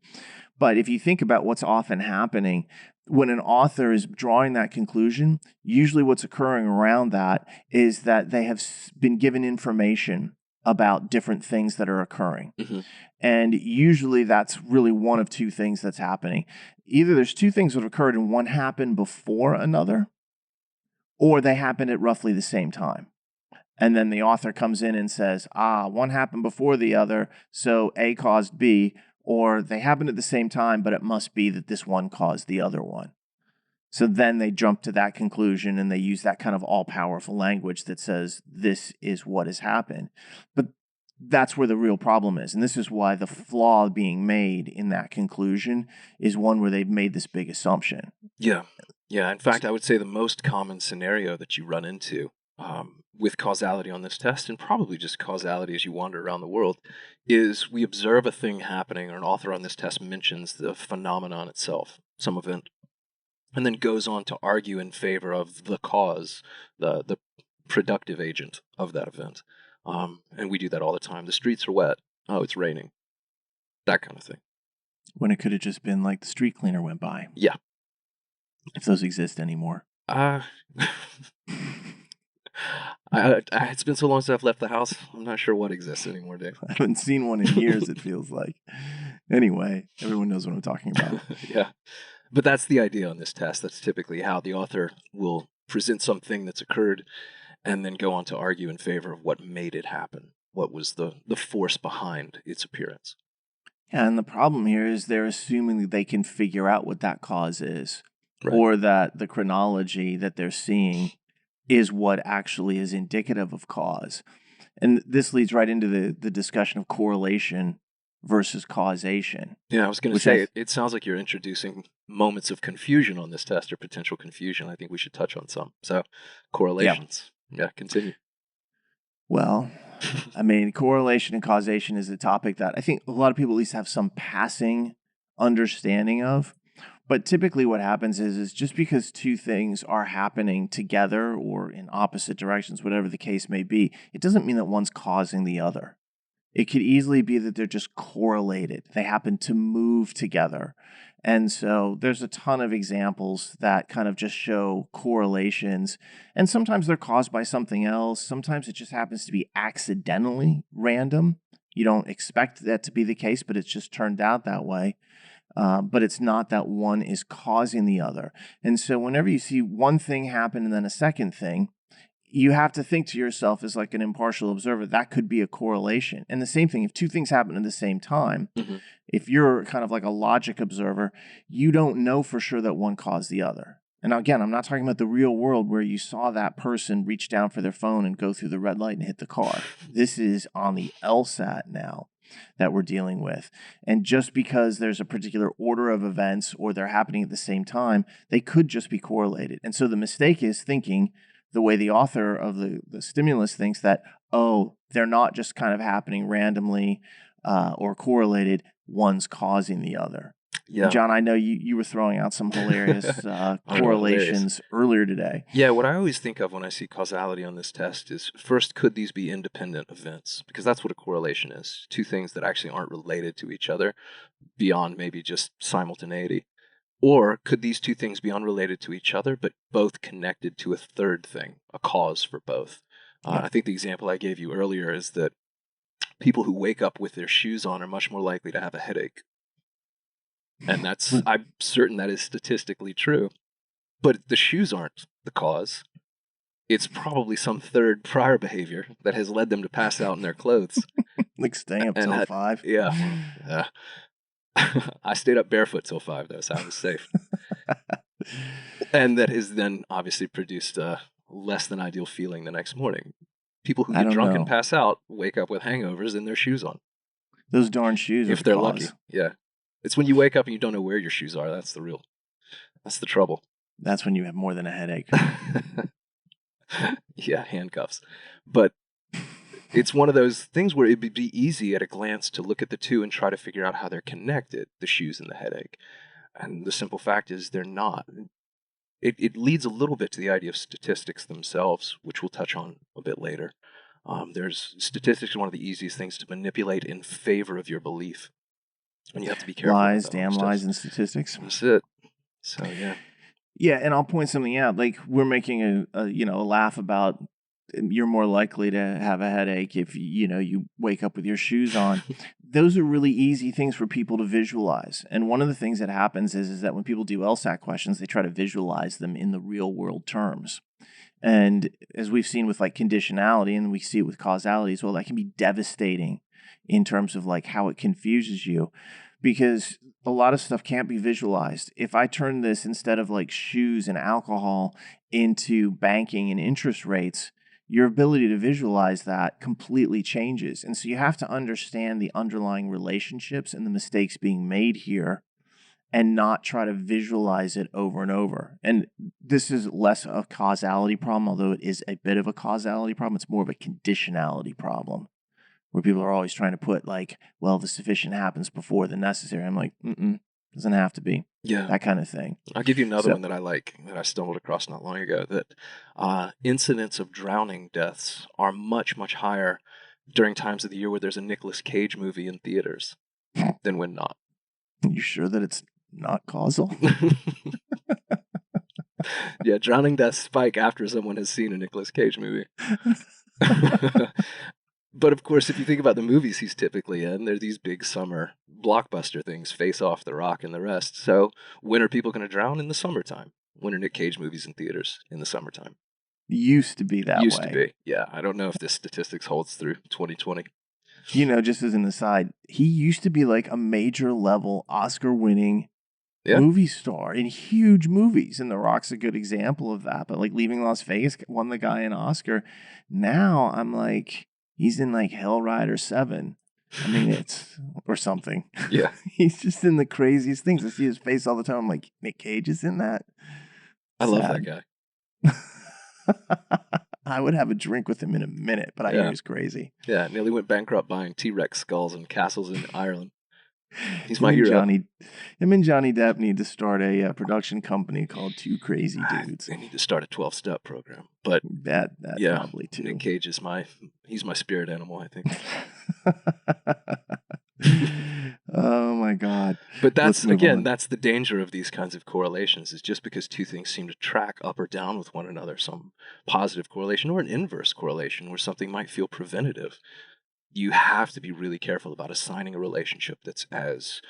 But if you think about what's often happening when an author is drawing that conclusion, usually what's occurring around that is that they have been given information about different things that are occurring. Mm-hmm. And usually that's really one of 2 things that's happening. Either there's 2 things that occurred and one happened before another, or they happen at roughly the same time. And then the author comes in and says, one happened before the other, so A caused B, or they happened at the same time, but it must be that this one caused the other one. So then they jump to that conclusion and they use that kind of all-powerful language that says this is what has happened. But that's where the real problem is. And this is why the flaw being made in that conclusion is one where they've made this big assumption. Yeah. Yeah. In fact, I would say the most common scenario that you run into with causality on this test, and probably just causality as you wander around the world, is we observe a thing happening, or an author on this test mentions the phenomenon itself, some event, and then goes on to argue in favor of the cause, the productive agent of that event. And we do that all the time. The streets are wet. Oh, it's raining. That kind of thing. When it could have just been like the street cleaner went by. Yeah. If those exist anymore. It's been so long since I've left the house. I'm not sure what exists anymore, Dave. I haven't seen one in years, it feels like. Anyway, everyone knows what I'm talking about. Yeah. But that's the idea on this test. That's typically how the author will present something that's occurred and then go on to argue in favor of what made it happen. What was the force behind its appearance? And the problem here is they're assuming that they can figure out what that cause is, Right. or that the chronology that they're seeing is what actually is indicative of cause. And this leads right into the discussion of correlation versus causation. Yeah, I was going to say, it sounds like you're introducing moments of confusion on this test, or potential confusion. I think we should touch on some. So, correlations. Yeah, continue. Well, I mean, correlation and causation is a topic that I think a lot of people at least have some passing understanding of. But typically what happens is just because 2 things are happening together or in opposite directions, whatever the case may be, it doesn't mean that one's causing the other. It could easily be that they're just correlated. They happen to move together. And so there's a ton of examples that kind of just show correlations. And sometimes they're caused by something else. Sometimes it just happens to be accidentally random. You don't expect that to be the case, but it's just turned out that way. But it's not that one is causing the other. And so whenever you see one thing happen and then a second thing, you have to think to yourself as like an impartial observer, that could be a correlation. And the same thing, if two things happen at the same time, if you're kind of like a logic observer, you don't know for sure that one caused the other. And again, I'm not talking about the real world where you saw that person reach down for their phone and go through the red light and hit the car. This is on the LSAT now that we're dealing with. And just because there's a particular order of events or they're happening at the same time, they could just be correlated. And so the mistake is thinking the way the author of the stimulus thinks that, oh, they're not just kind of happening randomly or correlated, one's causing the other. Yeah. Jon, I know you were throwing out some hilarious correlations earlier today. Yeah, what I always think of when I see causality on this test is, first, could these be independent events? Because that's what a correlation is. Two things that actually aren't related to each other beyond maybe just simultaneity. Or could these two things be unrelated to each other, but both connected to a third thing, a cause for both? I think the example I gave you earlier is that people who wake up with their shoes on are much more likely to have a headache. And I'm certain that is statistically true. But the shoes aren't the cause. It's probably some third prior behavior that has led them to pass out in their clothes. Like staying up till 5. Yeah. I stayed up barefoot till 5, though, so I was safe. And that has then obviously produced a less than ideal feeling the next morning. People who get drunk and pass out wake up with hangovers and their shoes on. Those darn shoes, if they're lucky. Yeah. It's when you wake up and you don't know where your shoes are. That's the trouble. That's when you have more than a headache. Yeah, handcuffs. But it's one of those things where it'd be easy at a glance to look at the two and try to figure out how they're connected, the shoes and the headache. And the simple fact is they're not. It leads a little bit to the idea of statistics themselves, which we'll touch on a bit later. Statistics are one of the easiest things to manipulate in favor of your belief. And you have to be careful. Lies, damn lies, and statistics. That's it. So, yeah. Yeah, and I'll point something out. Like, we're making a laugh about you're more likely to have a headache if you wake up with your shoes on. Those are really easy things for people to visualize. And one of the things that happens is that when people do LSAT questions, they try to visualize them in the real world terms. And as we've seen with like conditionality, and we see it with causality as well, that can be devastating in terms of like how it confuses you, because a lot of stuff can't be visualized. If I turn this, instead of like shoes and alcohol, into banking and interest rates, your ability to visualize that completely changes. And so you have to understand the underlying relationships and the mistakes being made here, and not try to visualize it over and over. And this is less a causality problem, although it is a bit of a causality problem. It's more of a conditionality problem, where people are always trying to put like, well, the sufficient happens before the necessary. I'm like, doesn't have to be. Yeah. That kind of thing. I'll give you another one that I like, that I stumbled across not long ago, that incidents of drowning deaths are much, much higher during times of the year where there's a Nicolas Cage movie in theaters than when not. Are you sure that it's not causal? Yeah, drowning deaths spike after someone has seen a Nicolas Cage movie. But of course, if you think about the movies he's typically in, they're these big summer blockbuster things, Face Off, The Rock, and the rest. So when are people going to drown? In the summertime. When are Nick Cage movies in theaters? In the summertime. Used to be that way. Used to be, yeah. I don't know if this statistics holds through 2020. Just as an aside, he used to be like a major level Oscar-winning movie star in huge movies, and The Rock's a good example of that. But like Leaving Las Vegas won the guy an Oscar. Now I'm like, he's in like Hell Rider 7. I mean, it's or something. Yeah. He's just in the craziest things. I see his face all the time. I'm like, Nick Cage is in that? I love that guy. I would have a drink with him in a minute, but I hear he's crazy. Yeah, nearly went bankrupt buying T-Rex skulls and castles in Ireland. He's my hero. Him and Johnny Depp need to start a production company called Two Crazy Dudes. They need to start a 12-step program. But that probably too. Nick Cage is he's my spirit animal, I think. Oh my God. But that's the danger of these kinds of correlations, is just because two things seem to track up or down with one another, some positive correlation or an inverse correlation where something might feel preventative, you have to be really careful about assigning a relationship that's as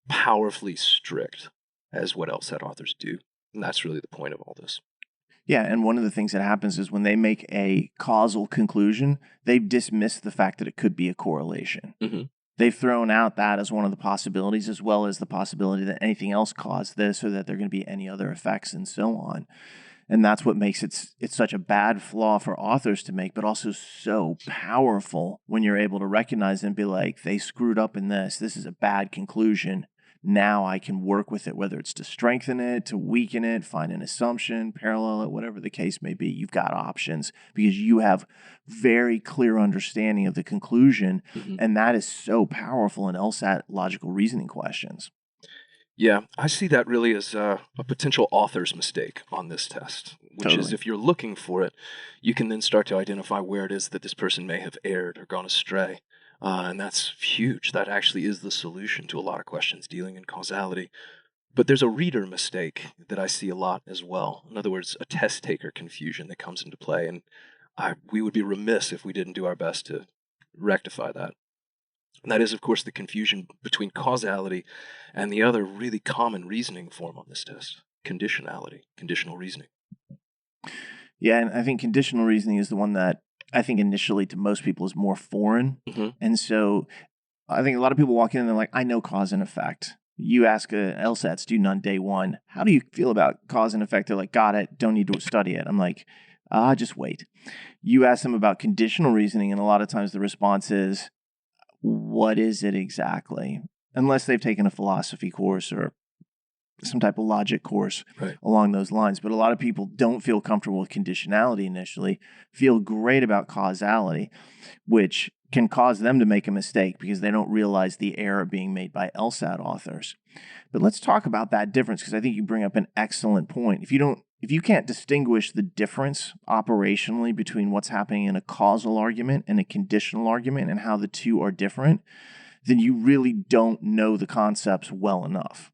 powerfully strict as what LSAT authors do. And that's really the point of all this. Yeah, and one of the things that happens is when they make a causal conclusion, they've dismissed the fact that it could be a correlation. Mm-hmm. They've thrown out that as one of the possibilities, as well as the possibility that anything else caused this or that there are going to be any other effects and so on. And that's what makes it's such a bad flaw for authors to make, but also so powerful when you're able to recognize and be like, they screwed up in this. This is a bad conclusion. Now I can work with it, whether it's to strengthen it, to weaken it, find an assumption, parallel it, whatever the case may be. You've got options because you have very clear understanding of the conclusion. Mm-hmm. And that is so powerful in LSAT logical reasoning questions. Yeah, I see that really as a potential author's mistake on this test, which is Totally. if you're looking for it, you can then start to identify where it is that this person may have erred or gone astray. And that's huge. That actually is the solution to a lot of questions dealing in causality. But there's a reader mistake that I see a lot as well. In other words, a test taker confusion that comes into play. And we would be remiss if we didn't do our best to rectify that. And that is, of course, the confusion between causality and the other really common reasoning form on this test, conditionality, conditional reasoning. Yeah, and I think conditional reasoning is the one that I think initially to most people is more foreign. Mm-hmm. And so I think a lot of people walk in and they're like, I know cause and effect. You ask a LSAT student on day one, how do you feel about cause and effect? They're like, got it, don't need to study it. I'm like, just wait. You ask them about conditional reasoning, and a lot of times the response is, what is it exactly? Unless they've taken a philosophy course or some type of logic course along those lines. But a lot of people don't feel comfortable with conditionality initially, feel great about causality, which can cause them to make a mistake because they don't realize the error being made by LSAT authors. But let's talk about that difference because I think you bring up an excellent point. If you can't distinguish the difference operationally between what's happening in a causal argument and a conditional argument and how the two are different, then you really don't know the concepts well enough.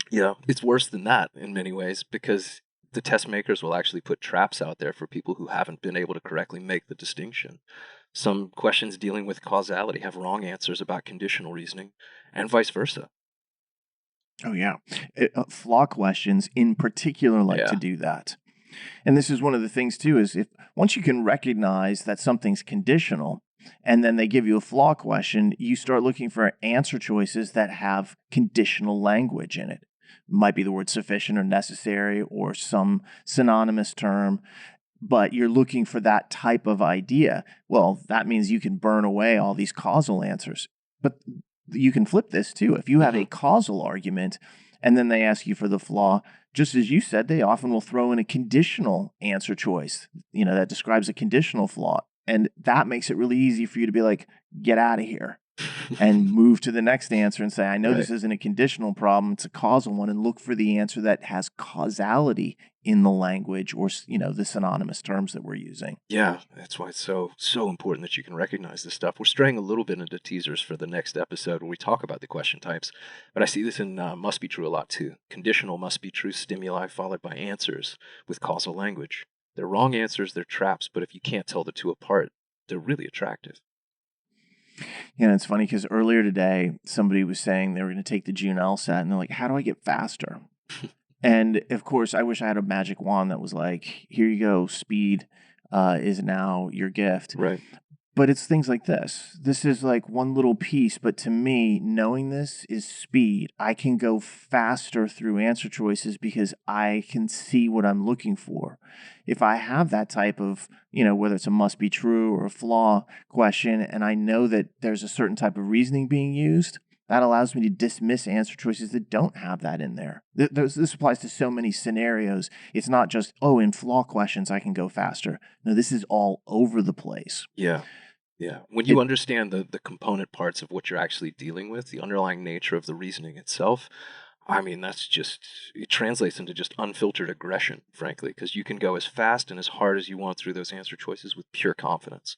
Yeah, it's worse than that in many ways because the test makers will actually put traps out there for people who haven't been able to correctly make the distinction. Some questions dealing with causality have wrong answers about conditional reasoning, and vice versa. Oh, yeah. Flaw questions in particular like to do that. And this is one of the things, too, is if once you can recognize that something's conditional and then they give you a flaw question, you start looking for answer choices that have conditional language in it. Might be the word sufficient or necessary or some synonymous term, but you're looking for that type of idea. Well, that means you can burn away all these causal answers. But you can flip this too. If you have a causal argument and then they ask you for the flaw, just as you said, they often will throw in a conditional answer choice, that describes a conditional flaw. And that makes it really easy for you to be like, get out of here and move to the next answer and say, I know this isn't a conditional problem, it's a causal one, and look for the answer that has causality in the language or, the synonymous terms that we're using. Yeah, that's why it's so important that you can recognize this stuff. We're straying a little bit into teasers for the next episode where we talk about the question types, but I see this in must be true a lot too. Conditional must be true stimuli followed by answers with causal language. They're wrong answers, they're traps, but if you can't tell the two apart, they're really attractive. It's funny because earlier today, somebody was saying they were going to take the June LSAT, and they're like, how do I get faster? And of course, I wish I had a magic wand that was like, here you go, speed is now your gift. Right. But it's things like this. This is like one little piece, but to me, knowing this is speed. I can go faster through answer choices because I can see what I'm looking for. If I have that type of, whether it's a must be true or a flaw question, and I know that there's a certain type of reasoning being used, that allows me to dismiss answer choices that don't have that in there. This applies to so many scenarios. It's not just, in flaw questions, I can go faster. No, this is all over the place. Yeah. Yeah. When you understand the component parts of what you're actually dealing with, the underlying nature of the reasoning itself, I mean, it translates into just unfiltered aggression, frankly, because you can go as fast and as hard as you want through those answer choices with pure confidence.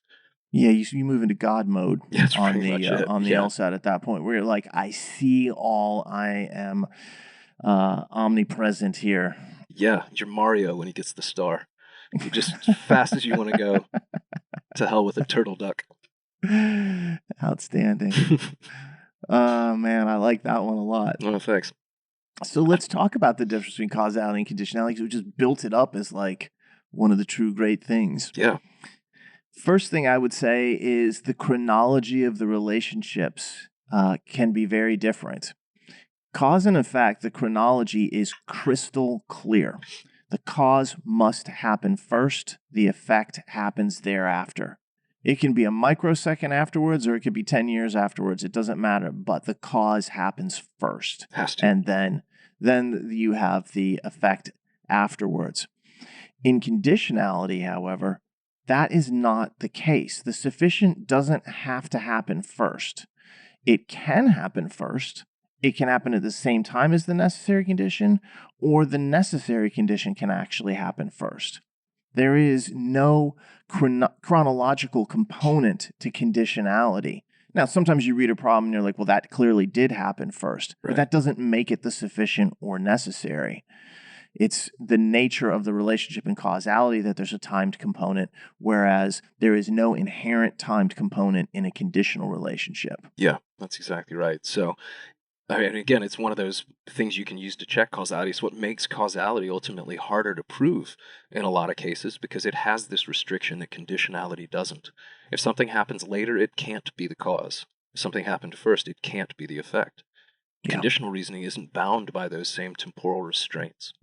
Yeah, you move into God mode on the LSAT at that point, where you're like, I see all, I am omnipresent here. Yeah, you're Mario when he gets the star. You're just as fast as you want to go. To hell with a turtle duck. Outstanding. Man, I like that one a lot. Oh, thanks. So let's talk about the difference between causality and conditionality, because we just built it up as like one of the true great things. Yeah. First thing I would say is the chronology of the relationships can be very different. Cause and effect, the chronology is crystal clear. The cause must happen first, the effect happens thereafter. It can be a microsecond afterwards or it could be 10 years afterwards. It doesn't matter, but the cause happens first. Has to. And then you have the effect afterwards. In conditionality, however, that is not the case. The sufficient doesn't have to happen first. It can happen first. It can happen at the same time as the necessary condition, or the necessary condition can actually happen first. There is no chronological component to conditionality. Now, sometimes you read a problem and you're like, well, that clearly did happen first, Right. but that doesn't make it the sufficient or necessary. It's the nature of the relationship and causality that there's a timed component, whereas there is no inherent timed component in a conditional relationship. Yeah, that's exactly right. So, I mean, again, it's one of those things you can use to check causality. It's what makes causality ultimately harder to prove in a lot of cases because it has this restriction that conditionality doesn't. If something happens later, it can't be the cause. If something happened first, it can't be the effect. Yeah. Conditional reasoning isn't bound by those same temporal restraints.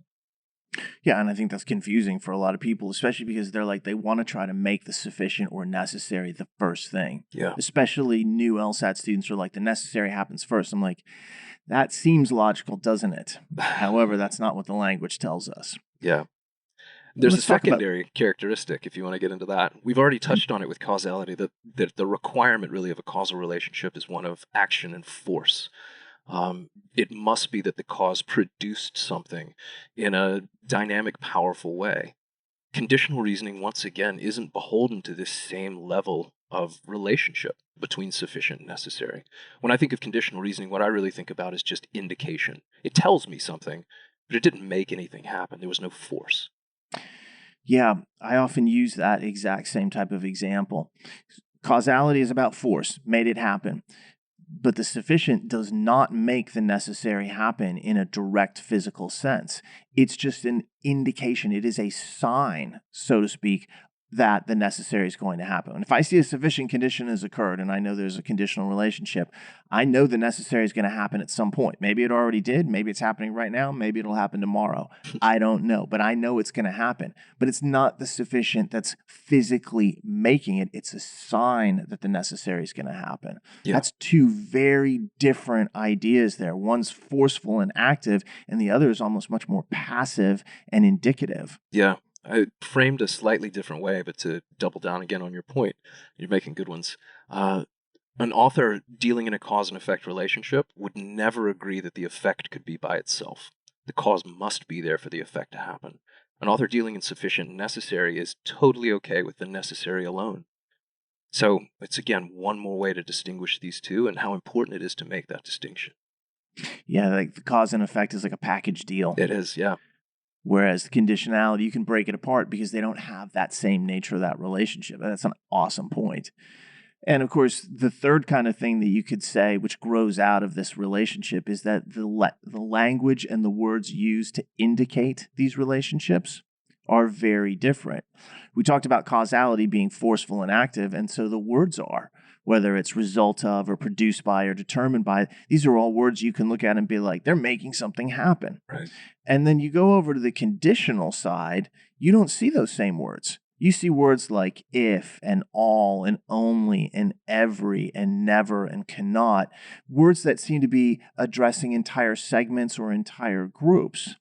Yeah, and I think that's confusing for a lot of people, especially because they're like, they want to try to make the sufficient or necessary the first thing. Yeah. Especially new LSAT students are like, the necessary happens first. I'm like, that seems logical, doesn't it? However, that's not what the language tells us. Yeah. There's Let's a talk about- secondary characteristic, if you want to get into that. We've already touched on it with causality, that the requirement really of a causal relationship is one of action and force. It must be that the cause produced something in a dynamic, powerful way. Conditional reasoning, once again, isn't beholden to this same level of relationship between sufficient and necessary. When I think of conditional reasoning, what I really think about is just indication. It tells me something, but it didn't make anything happen. There was no force. Yeah, I often use that exact same type of example. Causality is about force, made it happen. But the sufficient does not make the necessary happen in a direct physical sense. It's just an indication. It is a sign, so to speak, that the necessary is going to happen. And if I see a sufficient condition has occurred and I know there's a conditional relationship, I know the necessary is going to happen at some point. Maybe it already did. Maybe it's happening right now. Maybe it'll happen tomorrow. I don't know, but I know it's going to happen. But it's not the sufficient that's physically making it. It's a sign that the necessary is going to happen. Yeah. That's two very different ideas there. One's forceful and active, and the other is almost much more passive and indicative. Yeah. I framed a slightly different way, but to double down again on your point, you're making good ones. An author dealing in a cause and effect relationship would never agree that the effect could be by itself. The cause must be there for the effect to happen. An author dealing in sufficient and necessary is totally okay with the necessary alone. So it's, again, one more way to distinguish these two and how important it is to make that distinction. Yeah, like the cause and effect is like a package deal. It is, yeah. Whereas the conditionality, you can break it apart because they don't have that same nature of that relationship. That's an awesome point. And of course, the third kind of thing that you could say, which grows out of this relationship, is that the language and the words used to indicate these relationships are very different. We talked about causality being forceful and active, and so the words are, whether it's result of or produced by or determined by, these are all words you can look at and be like, they're making something happen. Right. And then you go over to the conditional side, you don't see those same words. You see words like if and all and only and every and never and cannot, words that seem to be addressing entire segments or entire groups,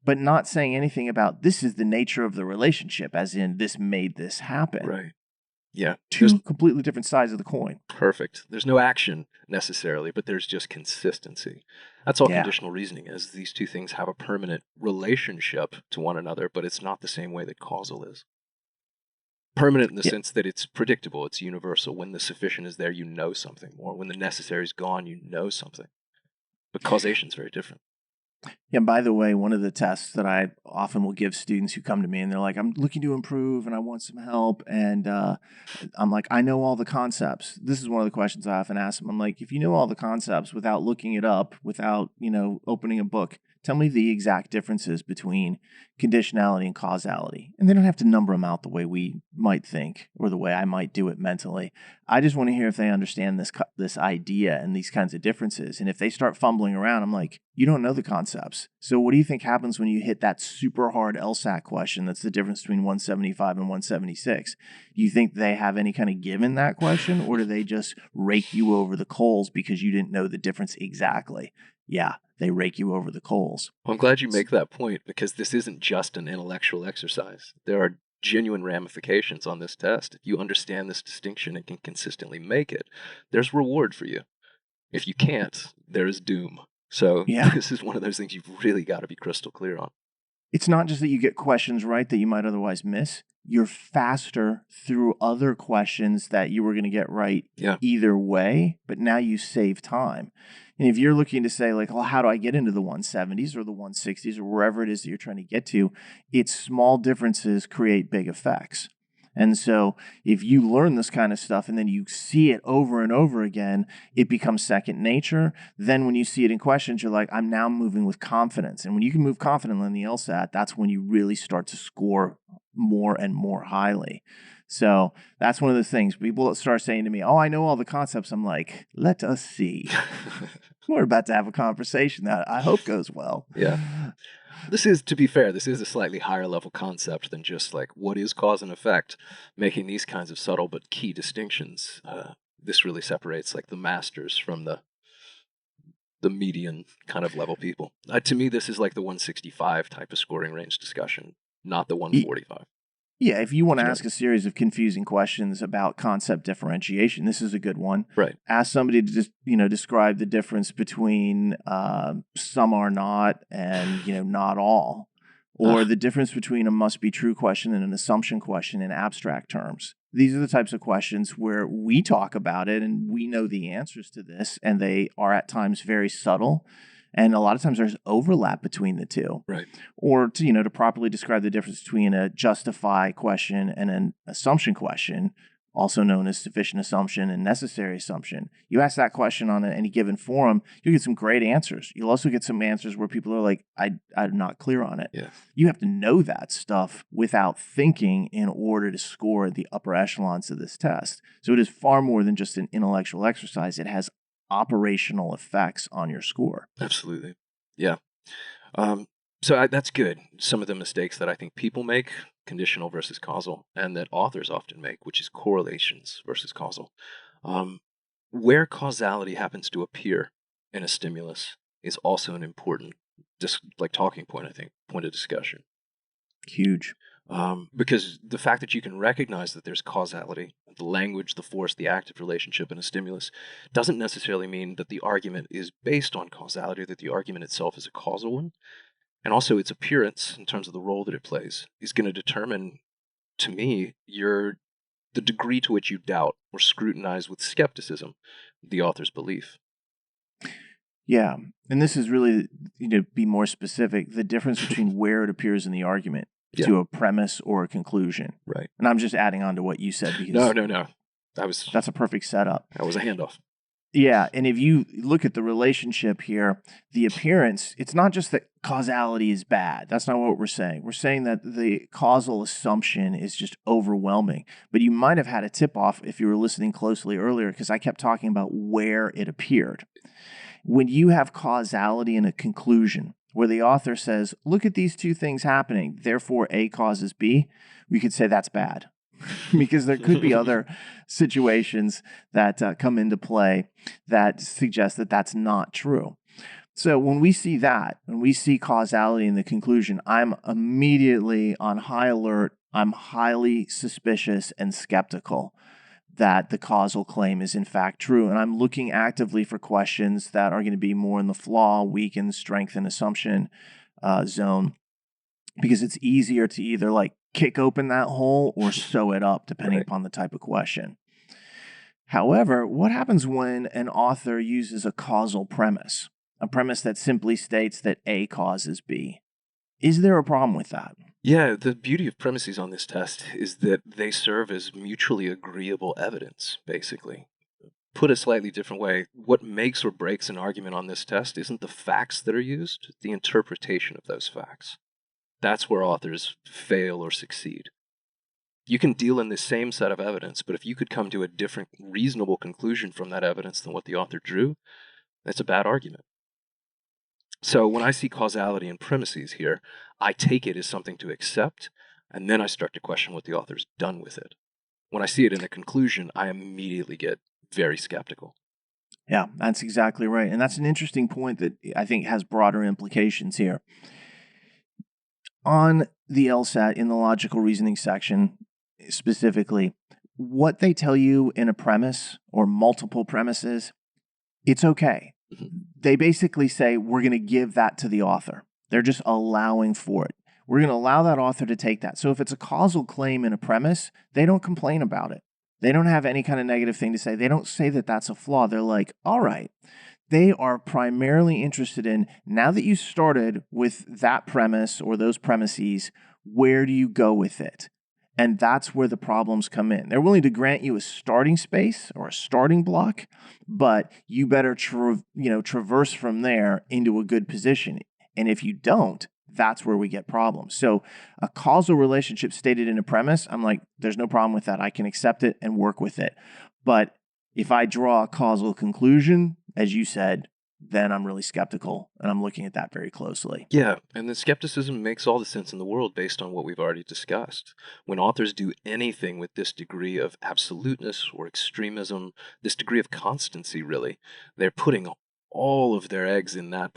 but not saying anything about this is the nature of the relationship, as in this made this happen. Right. Yeah. Two completely different sides of the coin. Perfect. There's no action necessarily, but there's just consistency. That's all Yeah. conditional reasoning is. These two things have a permanent relationship to one another, but it's not the same way that causal is. Permanent in the sense that it's predictable, it's universal. When the sufficient is there, you know something more. When the necessary is gone, you know something. But causation is very different. Yeah, by the way, one of the tests that I often will give students who come to me and they're like, I'm looking to improve and I want some help. And I'm like, I know all the concepts. This is one of the questions I often ask them. I'm like, if you know all the concepts without looking it up, without, opening a book, tell me the exact differences between conditionality and causality. And they don't have to number them out the way we might think or the way I might do it mentally. I just want to hear if they understand this idea and these kinds of differences. And if they start fumbling around, I'm like, you don't know the concepts. So what do you think happens when you hit that super hard LSAT question that's the difference between 175 and 176? Do you think they have any kind of given that question, or do they just rake you over the coals because you didn't know the difference exactly? Yeah, they rake you over the coals. Well, I'm glad you make that point, because this isn't just an intellectual exercise. There are genuine ramifications on this test. If you understand this distinction and can consistently make it, there's reward for you. If you can't, there is doom. So Yeah. this is one of those things you've really got to be crystal clear on. It's not just that you get questions right that you might otherwise miss. You're faster through other questions that you were going to get right either way, but now you save time. And if you're looking to say, like, well, how do I get into the 170s or the 160s or wherever it is that you're trying to get to, it's small differences create big effects. And so if you learn this kind of stuff and then you see it over and over again, it becomes second nature. Then when you see it in questions, you're like, I'm now moving with confidence. And when you can move confidently in the LSAT, that's when you really start to score more and more highly. So that's one of the things. People start saying to me, oh, I know all the concepts. I'm like, let us see. We're about to have a conversation that I hope goes well. Yeah. This is, to be fair, this is a slightly higher level concept than just like what is cause and effect. Making these kinds of subtle but key distinctions, this really separates like the masters from the median kind of level people. To me, this is like the 165 type of scoring range discussion, not the 145. Yeah, if you want to ask a series of confusing questions about concept differentiation, this is a good one. Right. Ask somebody to just, describe the difference between some are not and, not all, or the difference between a must be true question and an assumption question in abstract terms. These are the types of questions where we talk about it and we know the answers to this, and they are at times very subtle. And a lot of times there's overlap between the two. Right. Or to properly describe the difference between a justify question and an assumption question, also known as sufficient assumption and necessary assumption. You ask that question on any given forum, you'll get some great answers. You'll also get some answers where people are like, I'm not clear on it. Yeah. You have to know that stuff without thinking in order to score the upper echelons of this test. So it is far more than just an intellectual exercise. It has operational effects on your score. Absolutely. Yeah. So that's good. Some of the mistakes that I think people make, conditional versus causal, and that authors often make, which is correlations versus causal. Where causality happens to appear in a stimulus is also an important talking point, I think, point of discussion. Huge. Because the fact that you can recognize that there's causality, the language, the force, the active relationship in a stimulus, doesn't necessarily mean that the argument is based on causality, that the argument itself is a causal one. And also its appearance, in terms of the role that it plays, is going to determine, to me, the degree to which you doubt or scrutinize with skepticism the author's belief. Yeah. And this is really, be more specific, the difference between where it appears in the argument to a premise or a conclusion. Right. And I'm just adding on to what you said because No. That's a perfect setup. That was a handoff. Yeah, and if you look at the relationship here, the appearance, it's not just that causality is bad. That's not what we're saying. We're saying that the causal assumption is just overwhelming. But you might have had a tip-off if you were listening closely earlier, because I kept talking about where it appeared. When you have causality in a conclusion, where the author says, look at these two things happening, therefore A causes B, we could say that's bad. Because there could be other situations that come into play that suggest that that's not true. So when we see that, when we see causality in the conclusion, I'm immediately on high alert. I'm highly suspicious and skeptical that the causal claim is in fact true. And I'm looking actively for questions that are going to be more in the flaw, weaken, strengthen, assumption zone, because it's easier to either kick open that hole or sew it up, depending upon the type of question. However, what happens when an author uses a causal premise? a premise that simply states that A causes B. Is there a problem with that? Yeah, the beauty of premises on this test is that they serve as mutually agreeable evidence, basically. Put a slightly different way, what makes or breaks an argument on this test isn't the facts that are used, it's the interpretation of those facts. That's where authors fail or succeed. You can deal in the same set of evidence, but if you could come to a different reasonable conclusion from that evidence than what the author drew, that's a bad argument. So when I see causality in premises here, I take it as something to accept, and then I start to question what the author's done with it. When I see it in a conclusion, I immediately get very skeptical. Yeah, that's exactly right. And that's an interesting point that I think has broader implications here. On the LSAT, in the logical reasoning section specifically, what they tell you in a premise or multiple premises, it's okay. They basically say, we're going to give that to the author. They're just allowing for it. We're going to allow that author to take that. So if it's a causal claim in a premise, they don't complain about it. They don't have any kind of negative thing to say. They don't say that that's a flaw. They're like, all right. They are primarily interested in, now that you started with that premise or those premises, where do you go with it? And that's where the problems come in. They're willing to grant you a starting space or a starting block, but you better traverse from there into a good position. And if you don't, that's where we get problems. So a causal relationship stated in a premise, I'm like, there's no problem with that. I can accept it and work with it. But if I draw a causal conclusion, as you said, then I'm really skeptical, and I'm looking at that very closely. Yeah, and the skepticism makes all the sense in the world based on what we've already discussed. When authors do anything with this degree of absoluteness or extremism, this degree of constancy, really, they're putting all of their eggs in that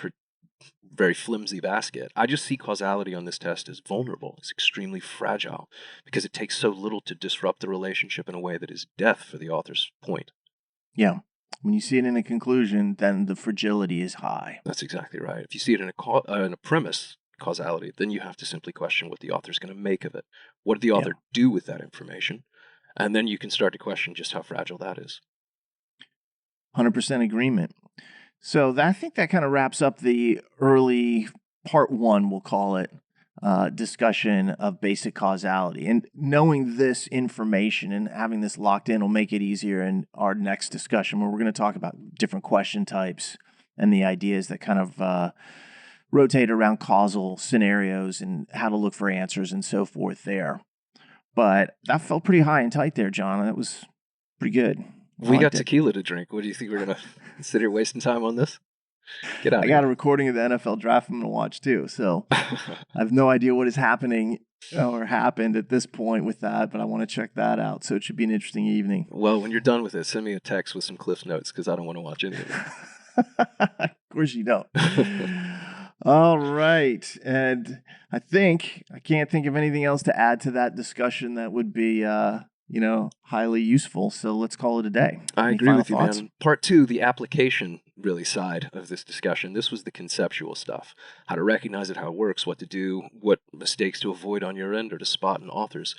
very flimsy basket. I just see causality on this test as vulnerable. It's extremely fragile because it takes so little to disrupt the relationship in a way that is death for the author's point. Yeah. When you see it in a conclusion, then the fragility is high. That's exactly right. If you see it in a premise, causality, then you have to simply question what the author's going to make of it. What did the author do with that information? And then you can start to question just how fragile that is. 100% agreement. So I think that kind of wraps up the early part one, we'll call it, discussion of basic causality. And knowing this information and having this locked in will make it easier in our next discussion, where we're going to talk about different question types and the ideas that kind of rotate around causal scenarios and how to look for answers and so forth there. But that felt pretty high and tight there, Jon. That was pretty good. We got tequila to drink. What do you think we're going to consider wasting time on this? Get out of here. I got a recording of the NFL draft I'm going to watch too. So I have no idea what is happening or happened at this point with that, but I want to check that out. So it should be an interesting evening. Well, when you're done with it, send me a text with some Cliff Notes because I don't want to watch any of it. Of course you don't. All right. And I can't think of anything else to add to that discussion that would be highly useful. So let's call it a day. I agree with you, man. Part two, the application really side of this discussion. This was the conceptual stuff. How to recognize it, how it works, what to do, what mistakes to avoid on your end or to spot in authors.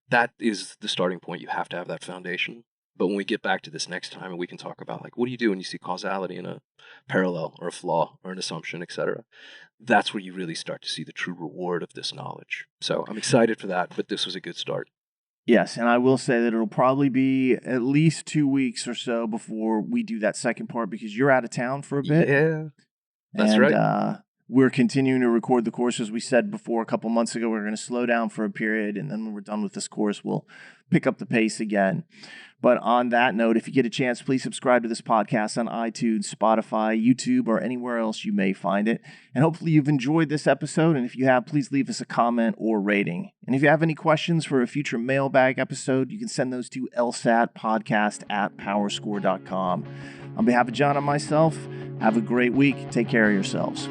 That is the starting point. You have to have that foundation. But when we get back to this next time and we can talk about what do you do when you see causality in a parallel or a flaw or an assumption, etc., that's where you really start to see the true reward of this knowledge. So I'm excited for that, but this was a good start. Yes, and I will say that it'll probably be at least 2 weeks or so before we do that second part because you're out of town for a bit. Yeah, that's right. We're continuing to record the course. As we said before a couple months ago, we're going to slow down for a period, and then when we're done with this course, we'll pick up the pace again. But on that note, if you get a chance, please subscribe to this podcast on iTunes, Spotify, YouTube, or anywhere else you may find it. And hopefully you've enjoyed this episode. And if you have, please leave us a comment or rating. And if you have any questions for a future mailbag episode, you can send those to lsatpodcast@powerscore.com. On behalf of Jon and myself, have a great week. Take care of yourselves.